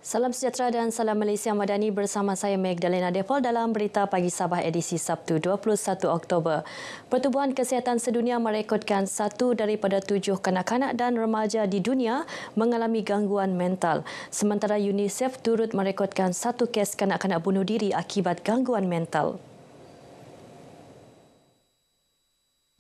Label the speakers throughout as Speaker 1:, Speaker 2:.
Speaker 1: Salam sejahtera dan salam Malaysia Madani bersama saya Magdalena Depol dalam Berita Pagi Sabah edisi Sabtu 21 Oktober. Pertubuhan Kesihatan Sedunia merekodkan 1 daripada 7 kanak-kanak dan remaja di dunia mengalami gangguan mental. Sementara UNICEF turut merekodkan 1 kes kanak-kanak bunuh diri akibat gangguan mental.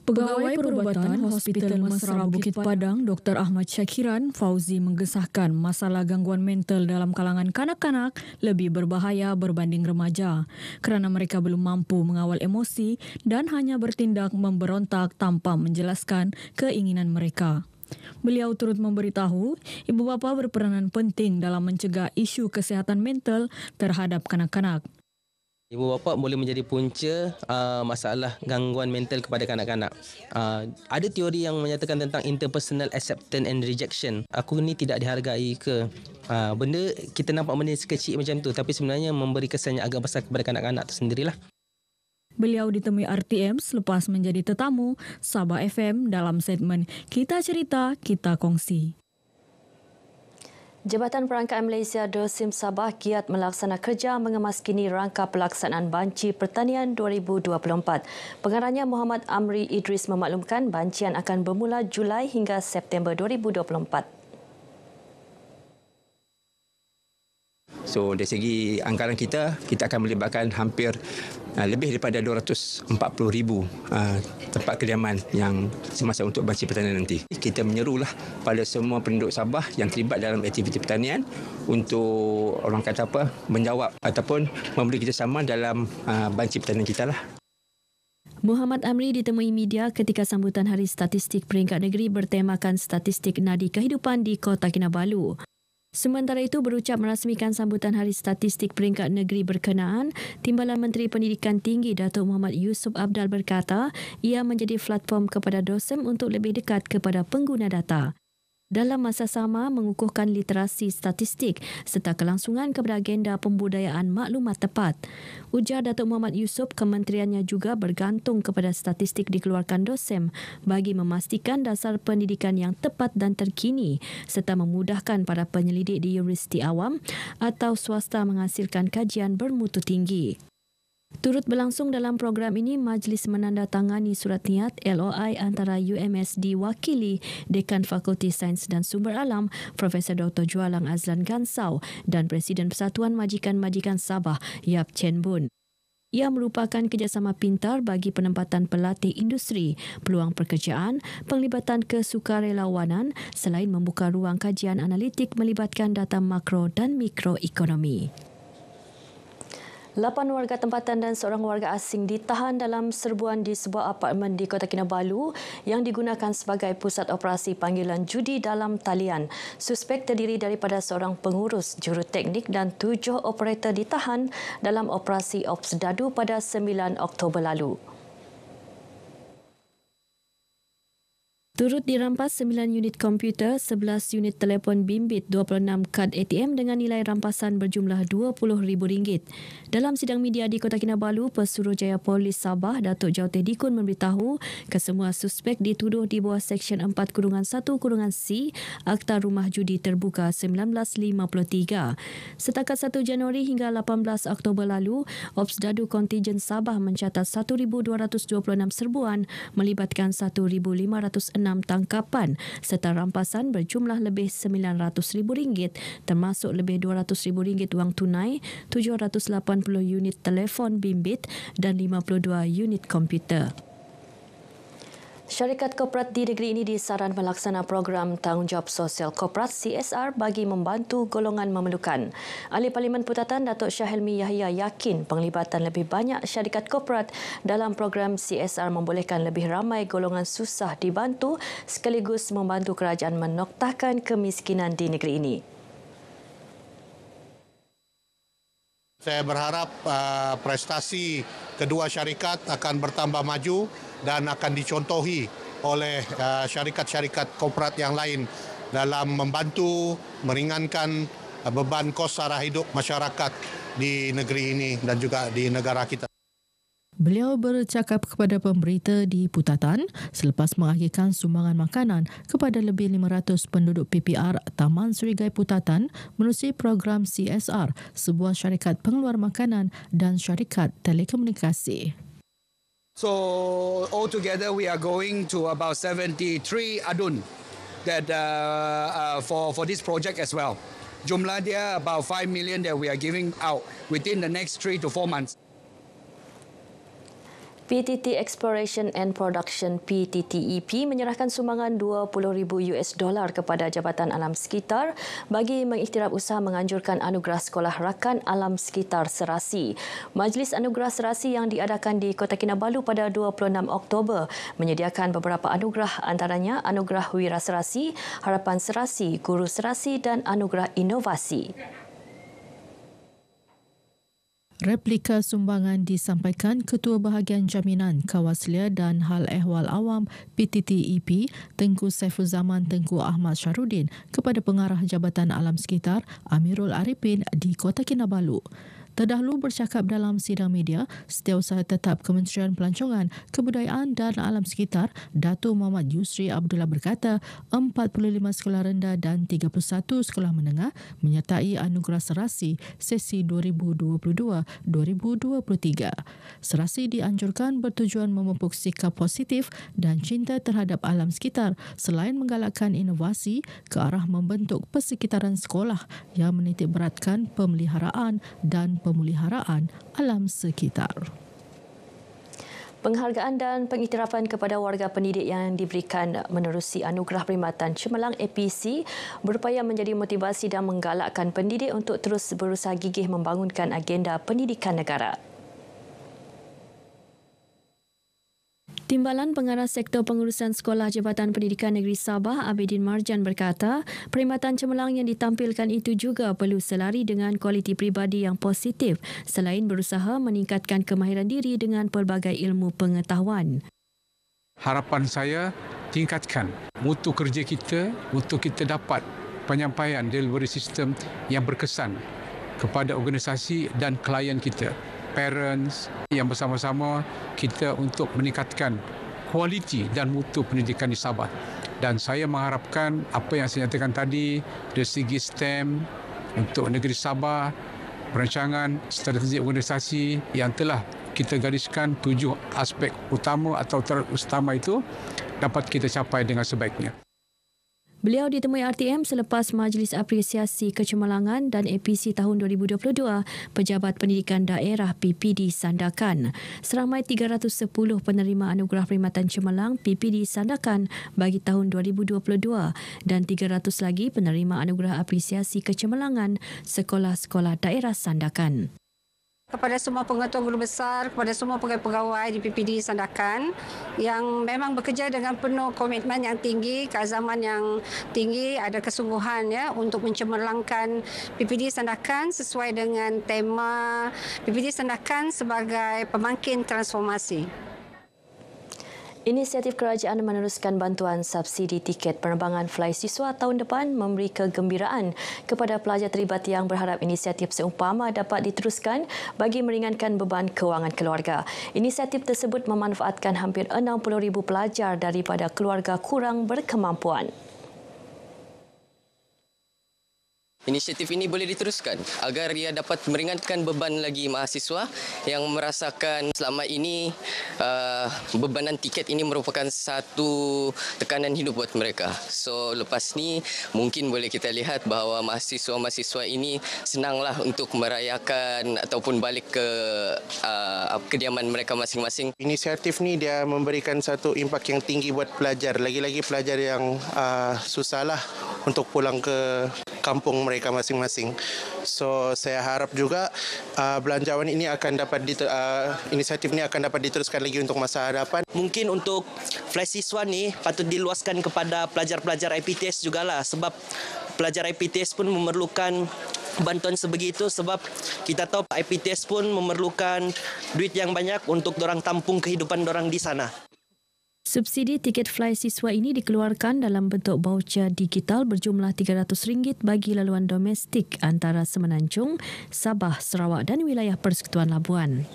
Speaker 2: Pegawai Perubatan Hospital Mesra Bukit Padang, Dr. Ahmad Syakiran Fauzi menggesahkan masalah gangguan mental dalam kalangan kanak-kanak lebih berbahaya berbanding remaja kerana mereka belum mampu mengawal emosi dan hanya bertindak memberontak tanpa menjelaskan keinginan mereka. Beliau turut memberitahu ibu bapa berperanan penting dalam mencegah isu kesihatan mental terhadap kanak-kanak.
Speaker 3: Ibu bapa boleh menjadi punca masalah gangguan mental kepada kanak-kanak. Ada teori yang menyatakan tentang interpersonal acceptance and rejection. Aku ni tidak dihargai ke? Benda kita nampak benda sekecil macam tu, tapi sebenarnya memberi kesan yang agak besar kepada kanak-kanak tu sendirilah.
Speaker 2: Beliau ditemui RTM selepas menjadi tetamu Sabah FM dalam segmen Kita Cerita, Kita Kongsi.
Speaker 1: Jabatan Perangkaan Malaysia Dosim Sabah giat melaksana kerja mengemaskini rangka pelaksanaan Banci Pertanian 2024. Pengarahnya Muhammad Amri Idris memaklumkan bancian akan bermula Julai hingga September 2024.
Speaker 4: So dari segi anggaran kita akan melibatkan hampir lebih daripada 240,000 tempat kediaman yang semasa untuk Banci Pertanian nanti. Kita menyerulah pada semua penduduk Sabah yang terlibat dalam aktiviti pertanian untuk orang kata apa, menjawab ataupun memberi kerjasama dalam Banci Pertanian kita lah.
Speaker 2: Muhammad Amri ditemui media ketika sambutan Hari Statistik Peringkat Negeri bertemakan Statistik Nadi Kehidupan di Kota Kinabalu. Sementara itu, berucap merasmikan sambutan Hari Statistik Peringkat Negeri berkenaan, Timbalan Menteri Pendidikan Tinggi Datuk Muhammad Yusuf Abdal berkata ia menjadi platform kepada dosen untuk lebih dekat kepada pengguna data. Dalam masa sama, mengukuhkan literasi statistik serta kelangsungan kepada agenda pembudayaan maklumat tepat. Ujar Datuk Muhammad Yusuf, kementeriannya juga bergantung kepada statistik dikeluarkan dosen bagi memastikan dasar pendidikan yang tepat dan terkini serta memudahkan para penyelidik di universiti awam atau swasta menghasilkan kajian bermutu tinggi. Turut berlangsung dalam program ini majlis menandatangani surat niat LOI antara UMS diwakili Dekan Fakulti Sains dan Sumber Alam Profesor Dr. Jualang Azlan Gansau dan Presiden Persatuan Majikan-Majikan Sabah Yap Chen Bun. Ia merupakan kerjasama pintar bagi penempatan pelatih industri, peluang pekerjaan, penglibatan kesukarelawanan selain membuka ruang kajian analitik melibatkan data makro dan mikroekonomi.
Speaker 1: 8 warga tempatan dan seorang warga asing ditahan dalam serbuan di sebuah apartmen di Kota Kinabalu yang digunakan sebagai pusat operasi panggilan judi dalam talian. Suspek terdiri daripada seorang pengurus, juruteknik dan 7 operator ditahan dalam operasi Ops Dadu pada 9 Oktober lalu. Turut dirampas 9 unit komputer, 11 unit telefon bimbit, 26 kad ATM dengan nilai rampasan berjumlah RM20,000. Dalam sidang media di Kota Kinabalu, Pesuruhjaya Polis Sabah, Datuk Jauteh Dikun memberitahu kesemua suspek dituduh di bawah Seksyen 4-1-C Akta Rumah Judi Terbuka 1953. Setakat 1 Januari hingga 18 Oktober lalu, Ops Dadu Kontijen Sabah mencatat 1,226 serbuan melibatkan 1,506 tangkapan serta rampasan berjumlah lebih RM900,000 termasuk lebih RM200,000 wang tunai, 780 unit telefon bimbit dan 52 unit komputer. Syarikat korporat di negeri ini disaran melaksana program Tanggungjawab Sosial Korporat CSR bagi membantu golongan memerlukan. Ahli Parlimen Putatan Datuk Shah Helmi Yahya yakin penglibatan lebih banyak syarikat korporat dalam program CSR membolehkan lebih ramai golongan susah dibantu sekaligus membantu kerajaan menoktahkan kemiskinan di negeri ini.
Speaker 5: Saya berharap prestasi kedua syarikat akan bertambah maju dan akan dicontohi oleh syarikat-syarikat korporat yang lain dalam membantu meringankan beban kos sara hidup masyarakat di negeri ini dan juga di negara kita.
Speaker 2: Beliau bercakap kepada pemberita di Putatan selepas mengakhirkan sumbangan makanan kepada lebih 500 penduduk PPR Taman Serigai Putatan menerusi program CSR, sebuah syarikat pengeluar makanan dan syarikat telekomunikasi.
Speaker 6: So altogether we are going to about 73 adun that for this project as well. Jumlah dia about 5 million that we are giving out within the next 3 to 4 months.
Speaker 1: PTT Exploration and Production PTTEP menyerahkan sumbangan $20,000 kepada Jabatan Alam Sekitar bagi mengiktiraf usaha menganjurkan anugerah Sekolah Rakan Alam Sekitar Serasi. Majlis Anugerah Serasi yang diadakan di Kota Kinabalu pada 26 Oktober menyediakan beberapa anugerah, antaranya Anugerah Wira Serasi, Harapan Serasi, Guru Serasi dan Anugerah Inovasi.
Speaker 2: Replika sumbangan disampaikan Ketua Bahagian Jaminan, Kawaslia dan Hal Ehwal Awam PTTEP Tengku Saifuzaman Tengku Ahmad Syarudin kepada Pengarah Jabatan Alam Sekitar Amirul Arifin di Kota Kinabalu. Terdahulu bercakap dalam sidang media, Setiausaha Tetap Kementerian Pelancongan, Kebudayaan dan Alam Sekitar, Dato' Muhammad Yusri Abdullah berkata 45 sekolah rendah dan 31 sekolah menengah menyertai Anugerah Serasi sesi 2022-2023. Serasi dianjurkan bertujuan memupuk sikap positif dan cinta terhadap alam sekitar selain menggalakkan inovasi ke arah membentuk persekitaran sekolah yang menitikberatkan pemeliharaan dan pemeliharaan alam sekitar.
Speaker 1: Penghargaan dan pengiktirafan kepada warga pendidik yang diberikan menerusi Anugerah Perkhidmatan Cemerlang APC berupaya menjadi motivasi dan menggalakkan pendidik untuk terus berusaha gigih membangunkan agenda pendidikan negara. Timbalan Pengarah Sektor Pengurusan Sekolah Jabatan Pendidikan Negeri Sabah, Abidin Marjan berkata, perkhidmatan cemerlang yang ditampilkan itu juga perlu selari dengan kualiti peribadi yang positif selain berusaha meningkatkan kemahiran diri dengan pelbagai ilmu pengetahuan.
Speaker 7: Harapan saya tingkatkan mutu kerja kita untuk kita dapat penyampaian delivery system yang berkesan kepada organisasi dan klien kita. Parents yang bersama-sama kita untuk meningkatkan kualiti dan mutu pendidikan di Sabah. Dan saya mengharapkan apa yang saya nyatakan tadi dari segi STEM untuk negeri Sabah, perancangan strategi organisasi yang telah kita gariskan 7 aspek utama atau terutama itu dapat kita capai dengan sebaiknya.
Speaker 1: Beliau ditemui RTM selepas Majlis Apresiasi Kecemerlangan dan APC tahun 2022 Pejabat Pendidikan Daerah PPD Sandakan. Seramai 310 penerima Anugerah Perkhidmatan Cemerlang PPD Sandakan bagi tahun 2022 dan 300 lagi penerima Anugerah Apresiasi Kecemerlangan Sekolah-Sekolah Daerah Sandakan.
Speaker 8: Kepada semua pengetua guru besar, kepada semua pegawai-pegawai di PPD Sandakan yang memang bekerja dengan penuh komitmen yang tinggi, keazaman yang tinggi, ada kesungguhan ya untuk mencemerlangkan PPD Sandakan sesuai dengan tema PPD Sandakan sebagai pemangkin transformasi.
Speaker 1: Inisiatif kerajaan meneruskan bantuan subsidi tiket penerbangan fly siswa tahun depan memberi kegembiraan kepada pelajar terlibat yang berharap inisiatif seumpama dapat diteruskan bagi meringankan beban kewangan keluarga. Inisiatif tersebut memanfaatkan hampir 60,000 pelajar daripada keluarga kurang berkemampuan.
Speaker 3: Inisiatif ini boleh diteruskan agar ia dapat meringankan beban lagi mahasiswa yang merasakan selama ini bebanan tiket ini merupakan satu tekanan hidup buat mereka. So lepas ni mungkin boleh kita lihat bahawa mahasiswa-mahasiswa ini senanglah untuk merayakan ataupun balik ke kediaman mereka masing-masing.
Speaker 9: Inisiatif ni dia memberikan satu impak yang tinggi buat pelajar. Lagi-lagi pelajar yang susahlah untuk pulang ke kampung mereka masing-masing. So saya harap juga belanjawan ini akan dapat inisiatif ini akan dapat diteruskan lagi untuk masa hadapan.
Speaker 10: Mungkin untuk fly siswa ni patut diluaskan kepada pelajar-pelajar IPTS jugalah, sebab pelajar IPTS pun memerlukan bantuan sebegitu, sebab kita tahu IPTS pun memerlukan duit yang banyak untuk dorang tampung kehidupan dorang di sana.
Speaker 1: Subsidi tiket fly siswa ini dikeluarkan dalam bentuk baucer digital berjumlah RM300 bagi laluan domestik antara Semenanjung, Sabah, Sarawak dan wilayah Persekutuan Labuan.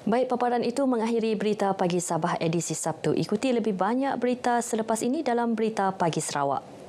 Speaker 2: Baik, paparan itu mengakhiri Berita Pagi Sabah edisi Sabtu. Ikuti lebih banyak berita selepas ini dalam Berita Pagi Sarawak.